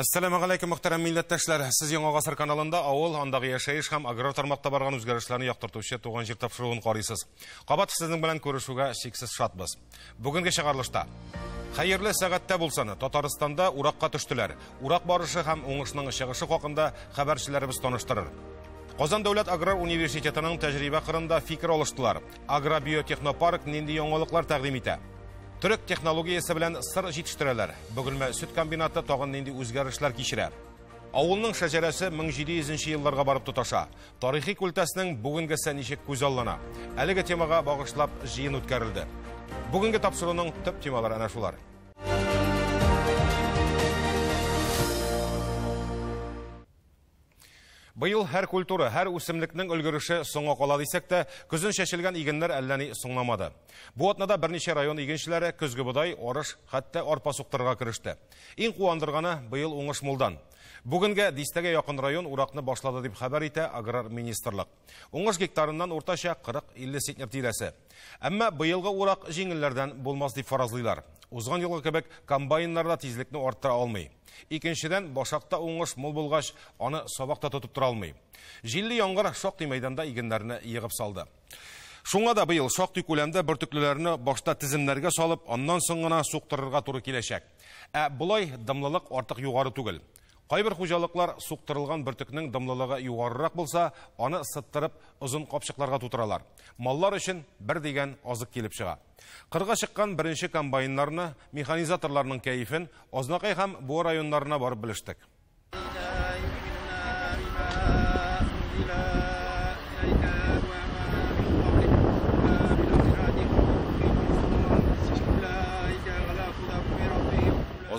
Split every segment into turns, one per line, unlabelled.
Ассаламу алейкум, мөхтәрәм милләттәшләр. Сез Яңа гасыр каналында авыл, андагы яшәеш һәм аграр тармакта барган үзгәрешләрне яктыртучы туган җир тапшыруын карыйсыз. Кабат сезнең белән күрешүгә шиксез шатбыз. Бүгенге чыгарылышта хәерле сәгатьтә булсаны Татарстанда уракка төштеләр. Урак барышы һәм уңышның чыгышы хакында хәбәрчеләребез таныштырыр. Казан дәүләт аграр университетының тәҗрибә кырында фикер алыштылар. Агробиотехнопарк нинди яңалыклар тәкъдим итә? Төрек технологиясы белән сыр җитештерәләр. Бөгелмә сөт комбинаты тагын нинди үзгәрешләр кичерә. Авылның шәҗәрәсе 1700 елларга барып тоташа. Тарихи культәснең бүгенгесе ничек күз аллана. Әлеге темага багышлап җыен үткәрелде. Бүгенге тапшыруның төп темалары әнә шулар. Быел һәр культура, һәр үсемлекнең өлгереше соңга кала дисәк тә, көзен шәшелгән игеннәр әллә ни соңламады. Бу атнада берничә район игенчеләре көзге бодай, арыш, хәтта арпа суктырырга кереште. Иң куандырганы быел уңыш мулдан. Бүгенгә дистәгә якын район уракны башлады дип хәбәр итә аграр министрлык. Уңыш гектарыннан уртача 40-50 центнер тирәсе. Әмма быелгы урак җиңелләрдән булмас дип фаразлыйлар. Узган елгы кебек комбайннарда тизлекне арттыра алмый. Икенчедән, башакта уңыш мул булгач, аны сабакта тотып тора алмый. Җилле яңгыр шактый мәйданда игеннәрне йыгып салды. Шуңа да быел шактый күләмдә бөртеклеләрне башта тиземнәргә салып, аннан соң гына суктырырга туры киләчәк. Булай дымлылык артык югары түгел. Кайбер хуҗалыклар суктырылган бөртекнең дымлылыгы югарырак булса, аны сыттырып озын капчыкларга тутыралар. Маллар өчен бер дигән азык килеп чыга. Кырга чыккан беренче комбайннарны, механизаторларның кәефен Азнакай һәм Буа районнарына барып белештек.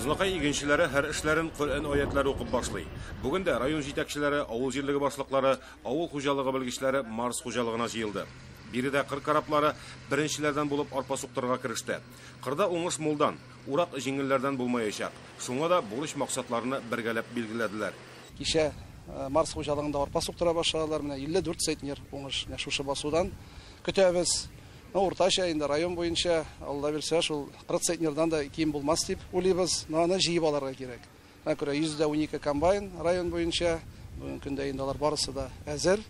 Азнакай игенчеләре һәр эшләрен Коръән аятлары укып башлый. Бүген дә район җитәкчеләре, авыл җирлеге башлыклары, авыл хуҗалыгы белгечләре Марс хуҗалыгына җыелды. Биредә кыр караплары беренчеләрдән булып арпа суктырырга кереште. Кырда уңыш мулдан, урак җиңелләрдән булмаячак. Шуңа да бурыч максатларны бергәләп билгеләделәр.
Кичә Марс хуҗалыгында арпа суктыра башладылар. Менә 54 центнер уңыш шушы басудан көтәбез. Уртача инде район буенча Алла белсә, шул 40 центнердан да ким булмас дип уйлыйбыз. Аны җыеп алырга кирәк. Менә күрә 112 комбайн район буенча. Бүген көндә инде алар барысы да әзер.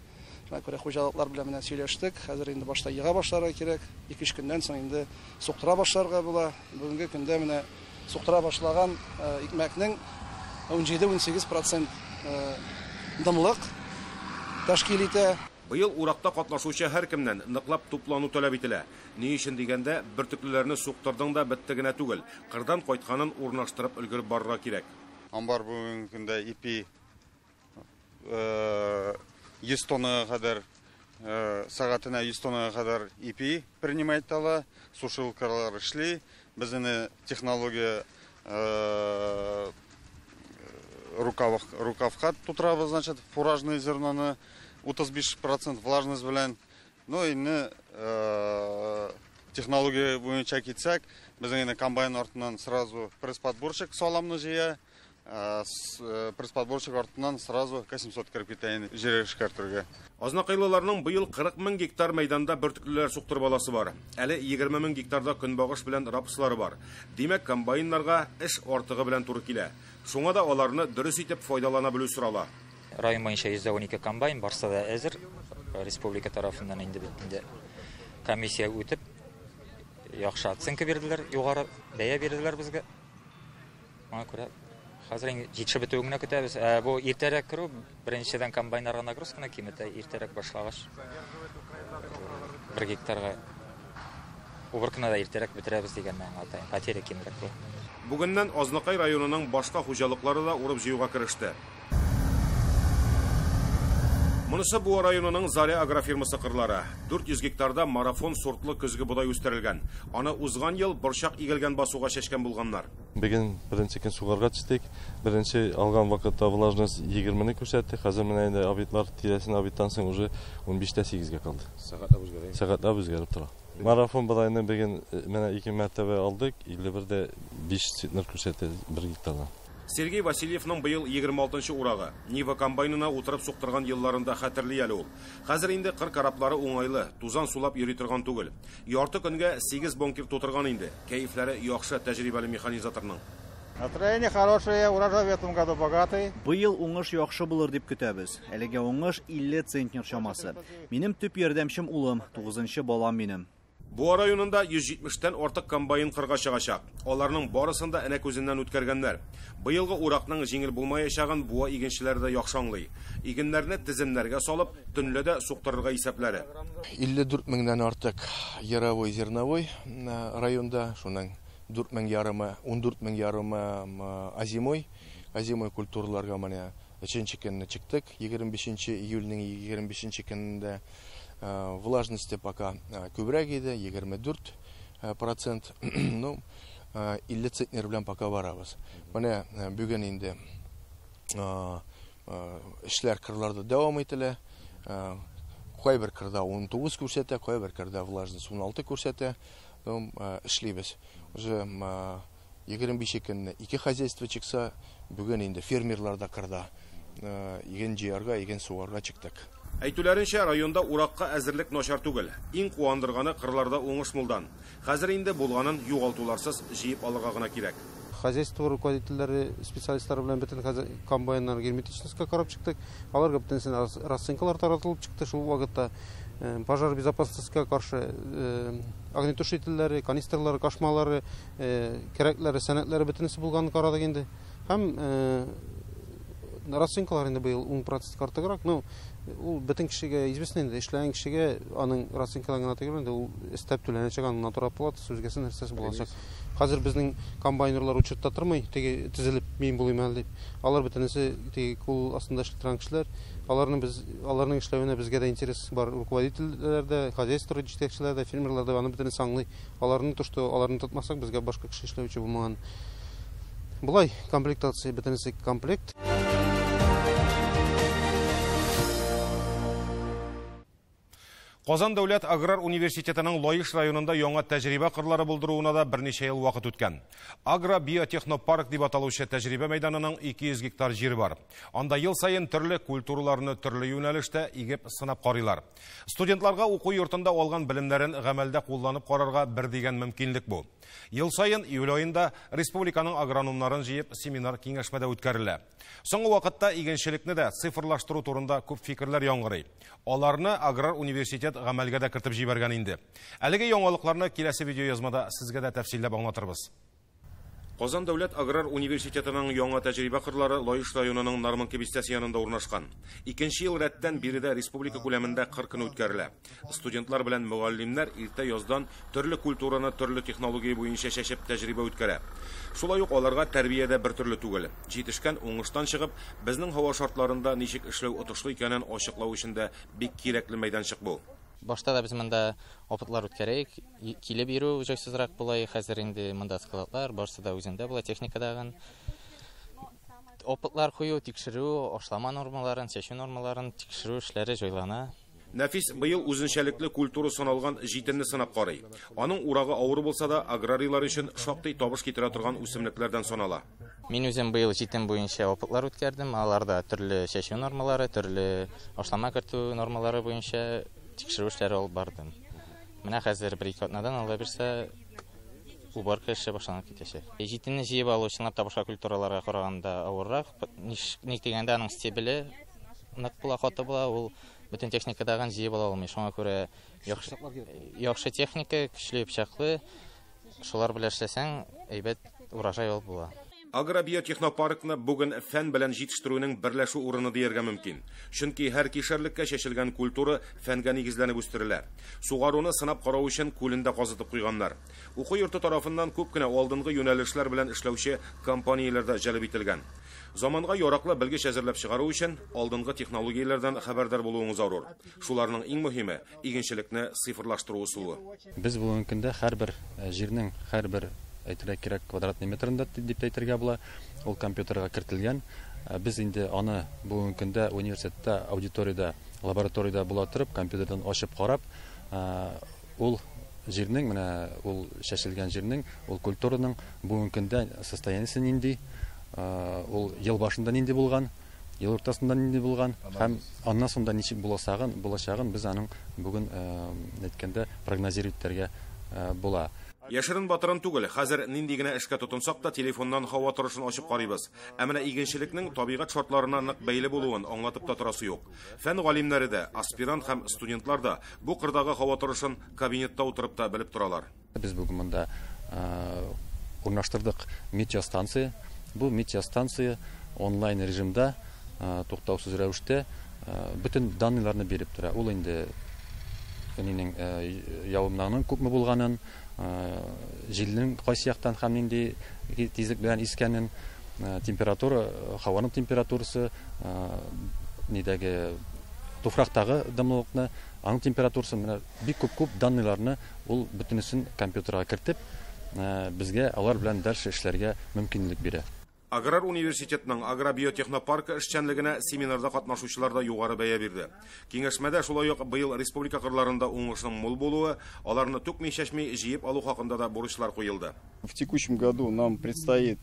Менә күрә хуҗалыклар белән менә сөйләштек. Хәзер инде башта йыга башларга кирәк. 2-3 көннән соң инде суктыра башларга була. Бүгенге көндә менә суктыра башлаган икмәкнең 17-18% дымлык тәшкил итә.
Быел уракта катнашучы һәркемнән ныклап туплану таләп ителә. Ни өчен дигәндә, бөртеклеләрне суктырдың да бетте генә түгел. Кырдан кайтканын урнаштырып өлгереп барырга кирәк.
Амбар бүгенге көндә ипи 100 тоннага кадәр сәгатенә 100 тоннага кадәр ипи принимайтала, сушилкалар эшли. Безне технология рукавка тутырабыз, значит, фуражный зерноны 35% влажность белән. Ну и технология буенча китсәк, безнең комбайн артыннан сразу пресс-подборщик саламны җыя. Пресс-подборщик артыннан сразу 800 кирәк китә җир эшкәртергә.
Азнакайлыларның быел 40 000 гектар мәйданда бөртеклеләр суктыр баласы бар. Әле 20 000 гектарда көнбагыш белән рапслары бар. Димәк, комбайннарга эш артыгы белән туры килә. Шуңа да аларны дөрес итеп файдалана белү сорала.
Район буенча 112 комбайн барса да әзер. Республика тарафыннан инде комиссия үтеп, яхшы оценка бирделәр, югары бәя бирделәр безгә. Моңа күрә хәзер җитешеп бетүгенә көтәбез. Бу иртәрәк керү, беренчедән комбайннарга нагрузканы кимәте иртәрәк башлагач 1 гектарга убыркына да иртәрәк бетерәбез дигәннән атайын. Потеря кимрәк бу.
Бүгеннән Азнакай районының башка хуҗалыклары да урып җыюга кереште. Монысы Буа районының Заря агрофирмасы кырлары. 400 гектарда марафон сортлы көзге бодай үстерелгән. Аны узган ел борчак игелгән басуга чәчкән булганнар.
Бүген беренче көн сугарга төштек. Беренче алган вакытта влажность 20-не күрсәтте. Хәзер менә инде абитлар тирәсен абиттан соң уже 15-8-гә калды. Сәгатьләр үзгәреп тора. Марафон бодайны бүген менә 2 мәртәбә алдык. 51-дә 5 центнер күрсәтте 1 гектардан.
Сергей Васильевның быел 26-нчы урагы. Нива комбайнына утырып суктырган елларында хәтерли әле ул. Хәзер инде кыр караплары уңайлы, тузан сулап йөри торган түгел. Ярты көнгә 8 бонкер тутырган инде. Кәефләре яхшы тәҗрибәле механизаторның.
Настроение хорошее, урожай в этом году богатый.
Быел уңыш яхшы булыр дип көтәбез. Әлегә уңыш 50 центнер чамасы. Минем төп ярдәмчем улым, 9нчы балам минем.
Буа районында 170-тән артык комбайн кырга чыгачак. Аларның барысында энә күзеннән үткәргәннәр. Быелгы уракның җиңел булмаячагын буа игенчеләре дә яхшы аңлый. Игеннәрне тиземнәргә салып, төнләдә суктырырга исәпләре.
54 меңнән артык яровой, зерновой районда, шуның 4 мең ярымы, 14 мең ярымы азимой культураларга менә 3нче көнне чыктык. 25 июльнең 25 көнендә влажности пока күбрәк иде, 24%. Ну, 50 центнер белән пока барабыз. Менә бүген инде эшләр кырларда дәвам ителә. Кайбер кырда 19 күрсәтә, кайбер кырда влажность 16 күрсәтә. Эшлибез. Уже 25 көнне 2 хозяйство чыкса, бүген инде фермерларда кырда иген җыярга, иген сугарга чыктык.
Әйтүләренчә, районда уракка әзерлек начар түгел. Иң куандырганы кырларда уңыш булдан. Хәзер инде булганын югалтуларсыз җыеп алырга гына кирәк.
Хозяйство руководительләре, специалистлар белән бөтен комбайннар герметичныйга карап чыктык. Аларга бөтенсен расценкалар таратылып чыкты. Шул вакытта пожар безопасностька каршы огнетушительләре, канистрлары, кашмалары, кирәкләре, сәнәтләре бөтенесе булганын карадык инде. Һәм расценкалар инде быел 10% артыграк. Ну, ул бөтен кешегә известный инде, эшләгән кешегә аның расценкаларын гына тегеләр инде, ул истәп түләнәчәк, аның натураль плата сүзгәсе нәрсәсе булачак. Хәзер безнең комбайнерлар учетта тормый, теге тизелеп мин булыйм әле дип. Алар бөтенесе теге кул астында эшли торган кешеләр. Аларның эшләвенә безгә дә интерес бар. Руководительләрдә, хозяйство җитәкчеләрдә, фермерларда аны бөтенесе аңлый. Аларны тотмасак, безгә башка кеше эшләүче булмаган. Булай комплектация бөтенесе комплект.
Казан дәүләт аграр университетының Лаеш районында яңа тәҗрибә кырлары булдыруына да берничә ел вакыт үткән. Агро-биотехнопарк дип аталучы тәҗрибә мәйданының 200 гектар җире бар. Анда ел сайын төрле культураларны төрле юнәлештә игеп сынап карыйлар. Студентларга уку йортында алган белемнәрен гамәлдә кулланып карарга бер дигән мөмкинлек бу. Ел сайын июль аенда республиканың агрономнарын җыеп семинар киңәшмәдә үткәрелә. Соңгы вакытта игенчелекне дә цифрлаштыру турында күп фикерләр яңгырый. Аларны аграр университет гамәлгә дә кертеп җибәргән инде. Әлеге яңалыкларны киләсе видеоязмада сезгә дә тәфсилләп аңлатырбыз. Казан дәүләт аграр университетының яңа тәҗрибә кырлары Лаеш районының Нарманки бистәсе янында урнашкан. Икенче ел рәттән биредә республика күләмендә 40 көн үткәрелә. Студентлар белән мөгаллимнәр иртә яздан төрле культураны төрле технология буенча чәчеп тәҗрибә үткәрә. Шулай ук аларга тәрбиядә бер төрле түгел. Җитешкән уңыштан чыгып, безнең һава шартларында ничек эшләү отышлы икәнен ачыклау өчен дә бик кирәкле мәйданчык бу.
Башта да без монда опытлар үткәрәйек, килеп йөрү җайсызрак булай, хәзер инде монда складлар, барысы да үзендә була техникадагы. Опытлар кую, тикшерү, ашлама нормаларын, чәчү нормаларын тикшерү эшләре җайлана.
Нәфис быел үзенчәлекле культура саналган җитенне сынап карый. Аның урагы авыр булса да, аграрийлар өчен шактый табыш китерә торган үсемлекләрдән санала.
Мин үзем быел җитен буенча опытлар үткәрдем. Аларда төрле чәчү нормалары, төрле ашлама кертү нормалары буенча тикшерү эшләре алып бардым. Менә хәзер 1-2 атнадан алда бирсә уборка эше башланып китәчәк. Җитенне җыеп алу чынлап та башка культураларга караганда авыррак. Ник дигәндә аның стебеле нык була, хаты була, ул бөтен техникадагы җыеп ала алмый. Шуңа күрә яхшы техника, көчле пычаклы, шулар белән эшләсәң, әйбәт урожай алып була.
Агробиотехнопаркны бүген фән белән җитештерүнең берләшү урыны дияргә мөмкин. Чөнки һәр кишәрлеккә чәчелгән культура фәнгә нигезләнеп үстерелә. Сугаруны сынап карау өчен күлендә казытып куйганнар. Уку йорты тарафыннан күп кенә алдынгы юнәлешләр белән эшләүче компанияләр дә җәлеп ителгән. Заманга яраклы белгеч әзерләп чыгару өчен алдынгы технологияләрдән хәбәрдар булуыңыз зарур. Шуларның иң мөһиме игенчелекне цифрлаштыру усулы.
Без бүгенге көндә һәрбер җирнең һәрбер әйтергә кирәк квадратный метрында дип әйтергә була, ул компьютерга кертелгән. Без инде аны бүгенге көндә университетта, аудиторияда, лабораторияда була торып, компьютердан ачып карап, ул җирнең, менә ул чәчелгән җирнең, ул культураның бүгенге көндә состояниесе нинди, ул ел башында нинди булган, ел уртасында нинди булган, һәм аннан соңда ничек булачагын без аның бүген әйткәндә прогнозировать итәргә була.
Яшерин батырын түгел, хәзер нинди генә эшкә тотынсак та телефоннан һава торышын ачып карыйбыз. Ә менә игенчелекнең табигать шартларына нык бәйле булуын аңлатып та торасы юк. Фән галимнәре дә, аспирант һәм студентлар да бу кырдагы һава торышын кабинетта утырып та белеп торалар.
Без бүген монда урнаштырдык метеостанция. Бу метеостанция онлайн режимда туктаусыз рәвештә bütün данныйларны биреп тора. Ул инде минең явымнарның күпме булганын, җилнең кайсы яктан һәм нинди тизлек белән искәнен, температура, һаваның температурасы, нидәге туфрактагы дымлыкны, аның температурасы, менә бик күп данныйларны ул бөтенесен компьютерга кертеп, безгә алар белән дальше эшләргә мөмкинлек бирә.
Аграр университетының агробиотехнопаркы эшчәнлегенә семинарда катнашучылар да югары бәя бирде. Киңәшмәдә шулай ук быел республика кырларында уңышның мул булуы, аларны түкми-чәчми җыеп алу хакында да бурычлар куелды.
В текущем году нам предстоит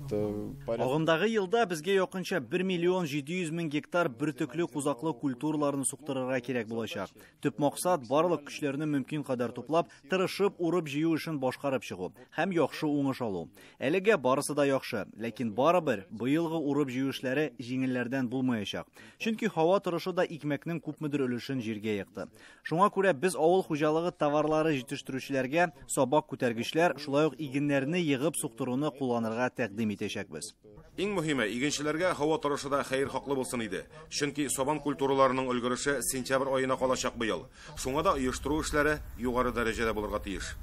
Агымдагы елда безгә якынча 1 миллион 700 мең гектар бөртекле кузаклы культураларны суктырырга кирәк булачак. Төп максат барлык көчләрне мөмкин кадәр туплап, тырышып, урып җыю эшен башкарып чыгу һәм яхшы уңыш алу. Әлегә барысы да яхшы, ләкин барыбер быелгы урып җыю эшләре җиңелләрдән булмаячак. Чөнки һава торышы да икмәкнең күпмедер өлешен җиргә йыкты. Шуңа күрә без авыл хуҗалыгы товарлары җитештерүчеләргә сабак күтәргечләр, шулай ук игеннәрне йыгып суктыруны кулланырга тәкъдим итәчәкбез.
Иң мөһиме, игенчеләргә һава торышы да хәер хаклы булсын иде. Чөнки сабан культураларының өлгереше сентябрь аена калачак быел. Шуңа да оештыру эшләре югары дәрәҗәдә булырга тиеш.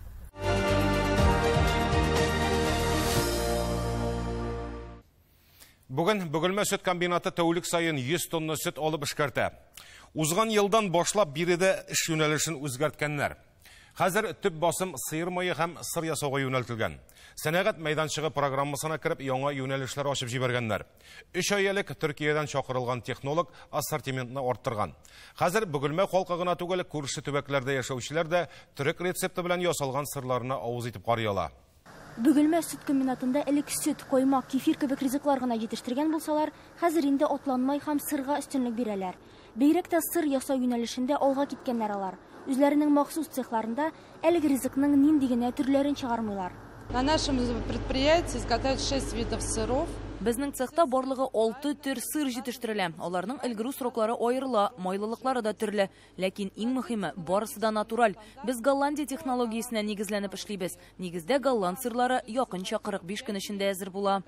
Бүген Бөгелмә сөт комбинаты тәүлек сайын 100 тонна сөт алып эшкәртә. Узган елдан башлап биредә эш юнәлешен үзгәрткәннәр. Хәзер төп басым сыер мае һәм сыр ясауга юнәлтелгән. Сәнәгать мәйданчыгы программасына кирип яңа юнәлешләр ачып җибәргәннәр. 3 ай элек Төркиядән чакырылган технолог ассортиментны арттырган. Хәзер Бөгелмә халкы гына түгел, күрше төбәкләрдә яшәүчеләр дә төрек рецепты белән ясалган сырларны авыз итеп карый ала.
Бөгелмә сөт комбинатында элек сөт, коймак, кефир кебек ризыклар гына җитештергән булсалар, хәзер инде атланмай һәм сырга өстенлек бирәләр. Бигрәк тә сыр ясау юнәлешендә алга киткәннәр алар. Үзләренең махсус цехларында әлеге ризыкның нинди генә төрләрен чыгармыйлар.
На нашем предприятии изготовят 6 видов сыров.
Безнең цехта барлыгы 6 төр сыр җитештерелә. Аларның өлгерү сроклары аерыла, майлылыклары да төрле. Ләкин иң мөһиме, барысы да натураль. Без Голландия технологиясенә нигезләнеп эшлибез. Нигездә голланд сырлары якынча 45 көн эчендә әзер була.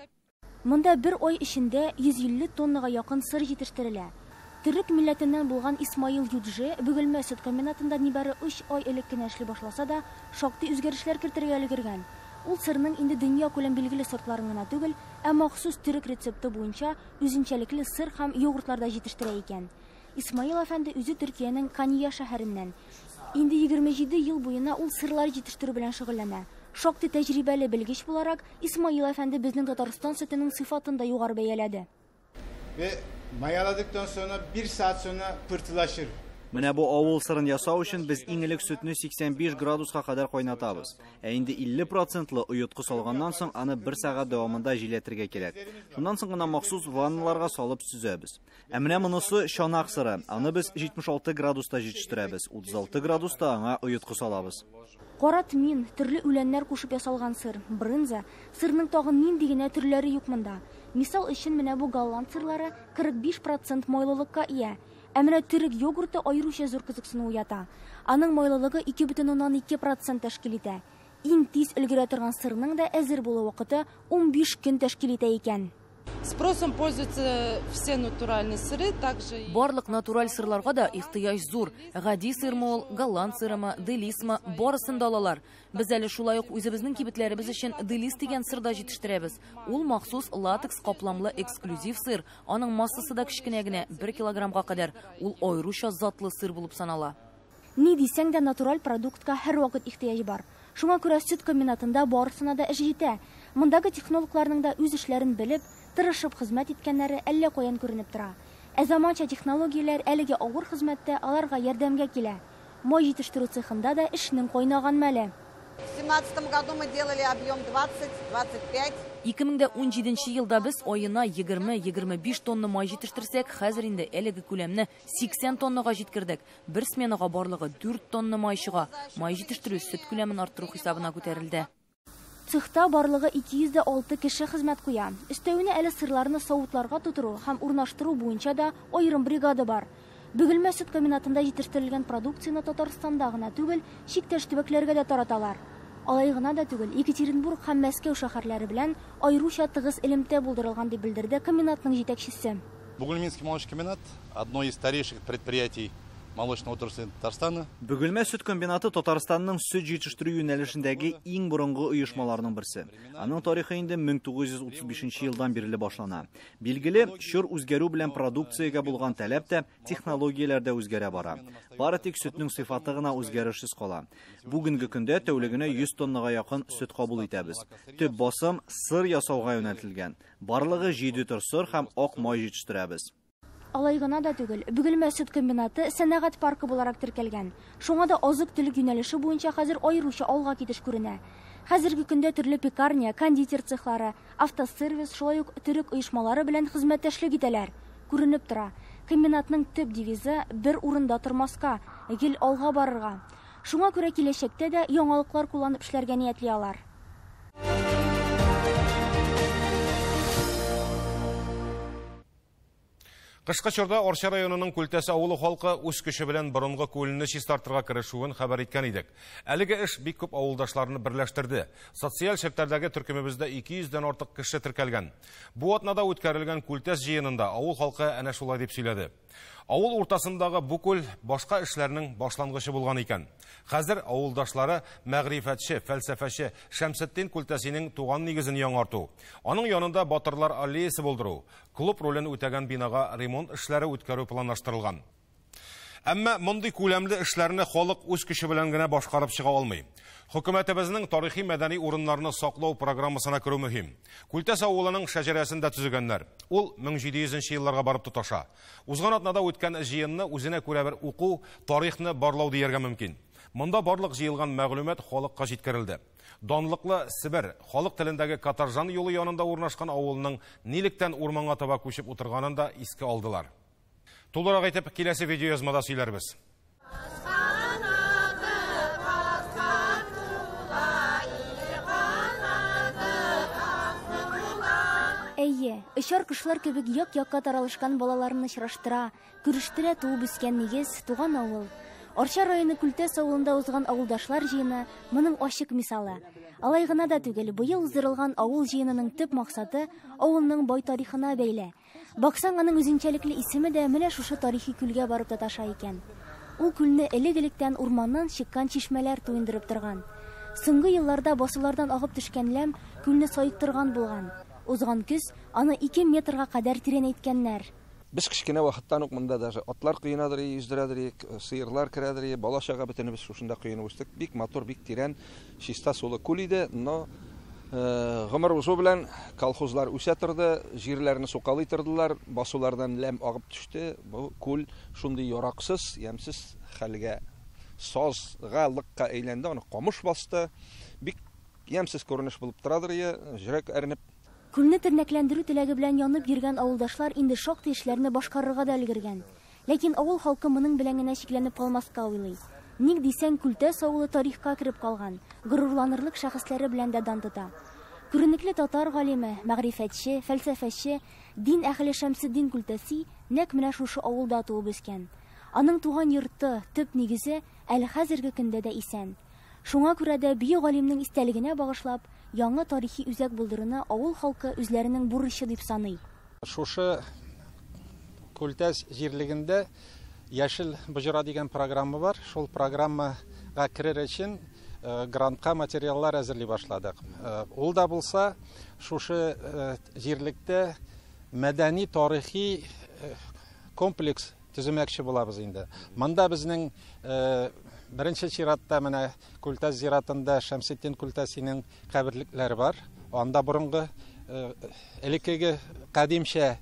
Монда 1 ай эчендә 150 тоннага якын сыр җитештерелә. Төрек милләтеннән булган Исмаил Юджи Бөгелмә сөт комбинатында нибары 3 ай элек кенә эшли башласа да, шактый үзгәрешләр кертергә өлгергән. Ул сырның инде дөнья күләм билгеле сортларын гына түгел, ә махсус төрек рецепты буенча үзенчәлекле сыр һәм йогуртларда җитештерә икән. Исмаил әфәнде үзе Төркиянең Кания шәһәреннән. Инде 27 ел буена ул сырлар җитештерү белән шөгыльләнә. Шактый тәҗрибәле белгеч буларак, Исмаил әфәнде безнең Татарстан сөтенең сыйфатын да югары бәяләде.
Ve mayaladıktan sonra 1 saat sonra pırtılaşır.
Менә бу авыл сырын ясау өчен без иң элек сөтне 85 градуска кадәр кайнатабыз. Ә инде 50%лы оятка салганнан соң аны 1 сәгать дәвамында җиләтергә кирәк. Шуннан соң гына махсус ванналарга салып süзәбез. Ә менә монысы чанак сыры. Аны без 76 градуста җитештерәбез. 36 градуста аңа оятка салабыз.
Кара тмин, төрле үләннәр кушып ясалган сыр, брынза, сырның тагын нинди генә төрләре юк монда. Мисал өчен менә бу голланд сырлары 45% майлылыкка ия. Ә менә төрек йогурты аеруча зур кызыксыну уята. Аның майлылыгы 2,2% тәшкил итә. Иң тиз өлгерә торган сырның да әзер булу вакыты 15 көн тәшкил итә икән.
Спросом пользуются все натуральные сыры, также...
Барлык натураль сырларга да ихтыяҗ зур. Гади сырмы ул, голланд сырымы, делисмы, барысын да алалар. Без әле шулай ук үзебезнең кибетләребез өчен делис дигән сырда җитештерәбез. Ул махсус латекс капламлы эксклюзив сыр. Аның массасы да кичкенә генә, 1 килограммга кадәр. Ул аеруча затлы сыр булып санала.
Ни дисәң дә натураль продуктка һәр вакыт ихтыяҗ бар. Шуңа күрә сөт комбинатында барысына да эш җитә. Мондагы технологларның да үз эшләрен белеп, тырышып хезмәт иткәннәре әллә каян күренеп тора. Ә заманча технологияләр әлеге авыр хезмәттә аларга ярдәмгә килә. Май җитештерү цехында да эшнең кайнаган мәле.
В 2017 году мы делали объем 20-25.
2017 елда без аена 20-25 тонна май җитештерсәк, хәзер инде әлеге күләмне 80 тоннага җиткердек. Бер сменага барлыгы 4 тонна май чыга. Май җитештерү сөт күләмен арттыру хисабына күтәрелде.
Цехта барлыгы 206 кеше хезмәт куя. Өстәвенә әле сырларны савытларга тутыру һәм урнаштыру буенча да аерым бригада бар. Бөгелмә сөт комбинатында җитештерелгән продукцияны Татарстанда гына түгел, чиктәш төбәкләргә дә тараталар. Алай гына да түгел, Екатеринбург һәм Мәскәү шәһәрләре белән аеруча тыгыз элемтә булдырылган дип белдерде комбинатның җитәкчесе.
Бугульминский молочный комбинат – одно из старейших предприятий молочного отрасли Татарстана.
Бөгелмә сөт комбинаты Татарстанның сөт җитештерү юнәлешендәге иң борынгы оешмаларның берсе. Аның тарихы инде 1935 елдан бирле башлана. Билгеле, чор үзгәрү белән продукциягә булган таләп тә, технологияләр дә үзгәрә бара. Бары тик сөтнең сыйфаты гына үзгәрешсез кала. Бүгенге көндә тәүлегенә 100 тоннага якын сөт кабул итәбез. Төп басым сыр ясауга юнәлтелгән. Барлыгы 7 төр сыр һәм ак май җитештерәбез.
Алай гына да түгел, Бөгелмә сөт комбинаты сәнәгать паркы буларак теркәлгән. Шуңа да азык-төлек юнәлеше буенча хәзер аеруча алга китеш күренә. Хәзерге көндә төрле пекарня, кондитер цехлары, автосервис, шулай ук төрек оешмалары белән хезмәттәшлек итәләр. Күренеп тора, комбинатның төп девизы бер урында тормаска, гел алга барырга. Шуңа күрә киләчәктә дә яңалыклар кулланып эшләргә ниятли алар.
Кышкы чорда Орча районының Күлтәсе авылы халкы үз көче белән борынгы күлне чистартырга керешүен хәбәр иткән идек. Әлеге эш бик күп авылдашларны берләштерде. Социаль шәһәрдәге төркемебездә 200дән артык кеше теркәлгән. Бу атнада үткәрелгән Күлтәс җыенында авыл халкы әнә шулай дип сөйләде. Авыл уртасындагы бу күл башка эшләрнең башлангычы булган икән. Хәзер авылдашлары мәгърифәтче, фәлсәфәче Шәмсетдин Күлтәсинең туган нигезен яңарту. Аның янында Батырлар аллеясы булдыру, клуб ролен үтәгән бинага ремонт эшләре үткәрү планлаштырылган. Әмма мондый күләмле эшләрне халык үз көче белән генә башкарып чыга алмый. Хөкүмәтебезнең тарихи мәдәни урыннарны саклау программасына керү мөһим. Күлтәс авылының шәҗәрәсен дә төзегәннәр. Ул 1700 елларга барып тоташа. Узган атнада үткән җыенны үзенә күрә бер уку, тарихны барлау дияргә мөмкин. Монда барлык җыелган мәгълүмат халыкка җиткерелде. Данлыклы Себер халык телендәге Катаржан юлы янында урнашкан авылның нилектән урманга таба күчеп утырганын да искә алдылар. Тулырак әйтеп, киләсе видеоязмада сөйләрбез.
Әйе, өчәр кышлар кебек як-якка таралышкан балаларны очраштыра, күрештерә туып үскән нигез, туган авыл. Орча районы Күлтәс авылында узган авылдашлар җыены моның ачык мисалы. Алай гына да түгел, быел уздырылган авыл җыенының төп максаты авылның бай тарихына бәйле. Баксаң, аның үзенчәлекле исеме дә менә шушы тарихи күлгә барып тоташа икән. Ул күлне элек-электән урманнан чыккан чишмәләр туендырып торган. Соңгы елларда басулардан агып төшкән ләм күлне сайыктырган булган. Узган көз аны 2 метрга кадәр тирәнәйткәннәр.
Без кичкенә вакыттан ук монда даже атлар кыйнадыр, yüздерәдер, сыерлар керәдер, балачага бөтенебез шушында кыйнап үстек. Бик матур, бик тирән, чиста сулы күл иде, но гомер узу белән колхозлар үсә торды, җирләрне сукалый тордылар, басулардан ләм агып төште. Бу күл шундый яраксыз, ямсыз хәлгә, сазгалыкка әйләнде, аны камыш басты. Бик ямсыз күренеш булып торадыр, җөрәк әрнеп.
Күлне тернәкләндерү теләге белән янып йөргән авылдашлар инде шактый эшләрне башкарырга да өлгергән. Ләкин авыл халкы моның белән генә чикләнеп калмаска уйлый. Ник дисәң, Күлтәс авылы тарихка кереп калган, горурланырлык шәхесләре белән дә дан тота. Күренекле татар галиме, мәгърифәтче, фәлсәфәче, дин әһле Шәмсетдин Күлтәси нәкъ менә шушы авылда туып үскән. Аның туган йорты, төп нигезе әле хәзерге көндә дә исән. Шуңа күрә дә бию галимнең истәлегенә багышлап, яңа тарихи үзәк булдыруны авыл халкы үзләренең бурычы дип саный.
Шушы Күлтәс җирлегендә Яшел Боҗра дигән программа бар. Шул программага керер өчен грантка материаллар әзерли башладык. Ул да булса, шушы җирлектә мәдәни тарихи комплекс төземәкче булабыз инде. Монда безнең беренче чиратта менә Күлтәс зиратында Шәмсетдин Күлтәсинең каберлекләре бар. Анда борынгы элеккеге кадимчә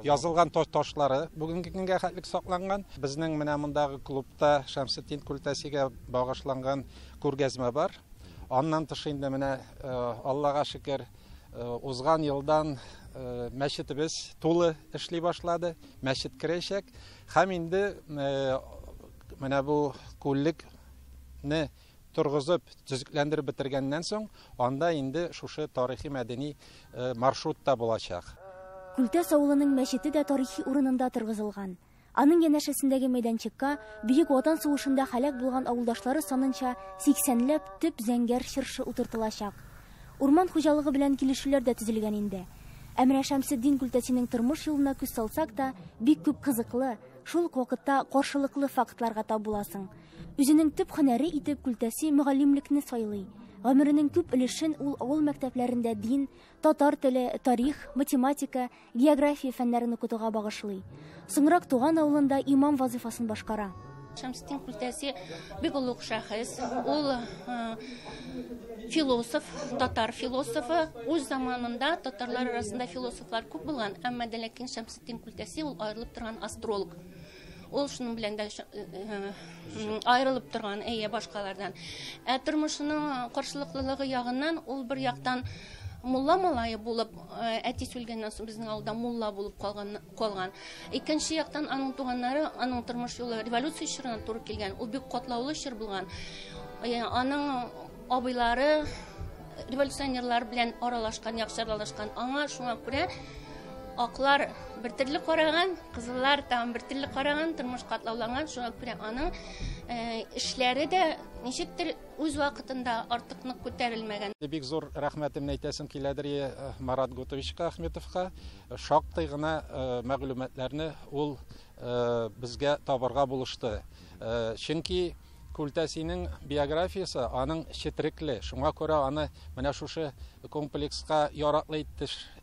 язылган ташлары бүгенге көнгә хәтлек сакланган. Безнең менә мондагы клубта Шәмсетдин Күлтәсигә багышланган күргәзмә бар. Аннан тыш инде менә Аллага шөкер узган елдан мәчетебез тулы эшли башлады. Мәчет керәчәк. Һәм инде менә бу күллекне тұрғызып, түзекләндереп бетергәннән соң, анда инде шушы тарихи мәдәни маршрутта булачак.
Күлтәс авылының мәчете дә тарихи урынында торгызылган. Аның янәшәсендәге мәйданчыкка Бөек Ватан сугышында һәлак булган авылдашлары санынча 80ләп төп зәңгәр чыршы утыртылачак. Урман хуҗалыгы белән килешүләр дә төзелгән инде. Әмрә Шәмсетдин Күлтәсенең тормыш юлына күз салсак та, бик күп кызыклы, шул ук вакытта каршылыклы фактларга тап буласың. Үзенең төп һөнәре итеп Күлтәсе мөгаллимлекне сайлый. Гомеренең күп өлешен ул авыл мәктәпләрендә дин, татар теле, тарих, математика, география фәннәрен укытуга багышлый. Соңрак туган авылында имам вазифасын башкара.
Шәмсетдин Күлтәсе бик олуг шәхес. Ул философ, татар философы. Үз заманында татарлар арасында философлар күп булган, әмма ләкин Шәмсетдин Күлтәсе ул аерылып торган астролог. Ул шуның белән дә аерылып торган башкалардан. Тормышының каршылыклылыгы ягыннан ул бер яктан мулла малае булып, әти сүлгәннән соң безнең авылда мулла булып калган. Икенче яктан аның туганнары, аның тормыш юлы революция чорына туры килгән. Ул бик катлаулы чор булган. Аның абыйлары революционерлар белән аралашкан, яхшы аралашкан. Аңа шуңа күрә аклар бер төрле караган, кызыллар там бер төрле караган, тормыш катлауланган. Шуңа күрә аның эшләре дә ничектер үз вакытында артык күтәрелмәгән.
Бик зур рәхмәтемне әйтәсем киләдер Марат Готовичка Ахметовка. Шактый гына мәгълүматларны ул безгә табарга булышты. Чөнки Күлтәсенең биографиясы аның четерекле. Шуңа күрә аны менә шушы комплекска яраклы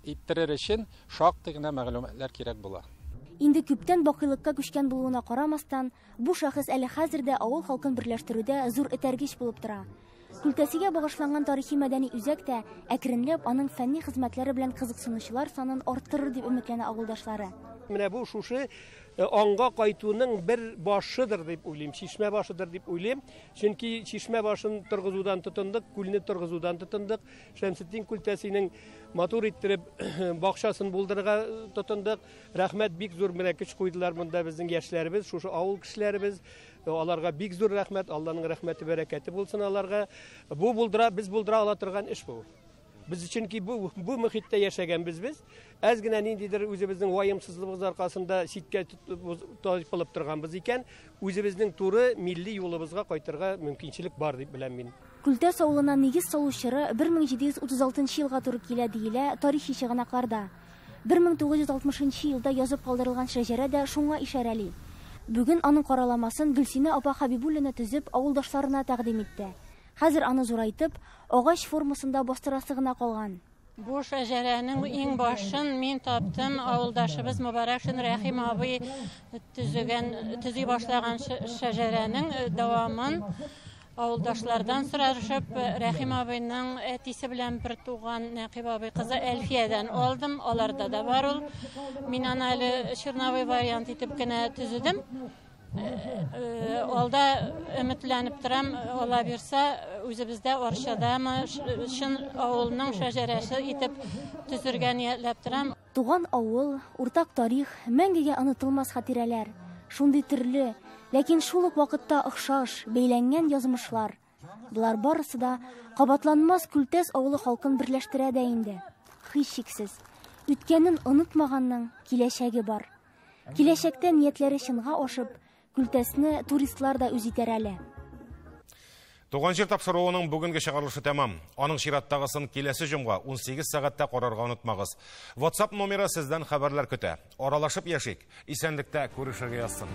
иттерер өчен шактый гына мәгълүматлар кирәк була.
Инде күптән бакыйлыкка күчкән булуына карамастан, бу шәхес әле хәзердә авыл халкын берләштерүдә зур этәргеч булып тора. Күлтәсегә багышланган тарихи мәдәни үзәк тә әкренләп аның фәнни хезмәтләре белән кызыксынучылар санын арттырыр дип өметләнә авылдашлары.
Менә бу шушы аңга кайтуның бер башыдыр дип уйлыйм, чишмә башыдыр дип уйлыйм. Чөнки чишмә башын торгызудан тотындык, күлне торгызудан тотындык. Шәмсетдин Күлтәсенең матур иттереп бакчасын булдырырга тотындык. Рәхмәт, бик зур менә көч куйдылар монда безнең яшьләребез, шушы авыл кешеләребез. Аларга бик зур рәхмәт, Алланың рәхмәте, бәрәкәте булсын аларга. Бу біз булдыра ала торган эш бу. Biz чөнки бу мөхиттә яшәгәнбез без. Әз генә ниндидер үзебезнең ваемсызлыгыбыз аркасында ситкә тотылып торганбыз икән, үзебезнең туры милли юлыбызга кайтырга мөмкинчелек бар дип беләм мин.
Күлтәс авылына нигез салучылары 1736 елга туры килә диелә тарихи чыганакларда. 1960 елда язып калдырылган шәҗәрә дә шуңа ишарәли. Бүген аның караламасын Гөлсинә апа Хабибуллина төзеп авылдашларына тәкъдим итте. Хәзер аны зурайтып, агач формасында бастырасы гына калган.
Бу шәҗәрәнең иң башын мин таптым. Авылдашыбыз Мубаракшин Рәхим абый төзи башлаган шәҗәрәнең дәвамын авылдашлардан сорашып, Рәхим абыйның әтисе белән бер туган Нәкиб абый кызы Әлфиядән алдым. Аларда да бар ул. Мин аны әле черновой вариант итеп кенә төзедем. Алда өметләнеп торам, ала бирсә, үзебездә Арчадамы шын авылның шәҗәрәсе итеп төзергә ниятләп торам.
Туган авыл, уртак тарих, мәңгегә онытылмас хатирәләр. Шундый төрле, ләкин шул ук вакытта охшаш, бәйләнгән язмышлар. Булар барысы да кабатланмас Күлтәс авылы халкын берләштерә дә инде. Һичшиксез, үткәнен онытмаганның киләчәге бар. Киләчәктә ниятләре чынга ашып, Күлтәсне туристлар да үз итәр әле.
Туган җир тапшыруының бүгенге чыгарылышы тәмам. Аның чираттагысын киләсе җомга 18 сәгатьтә карарга онытмагыз. WhatsApp номеры сездән хәбәрләр көтә. Аралашып яшик. Исәнлектә күрешергә язсын.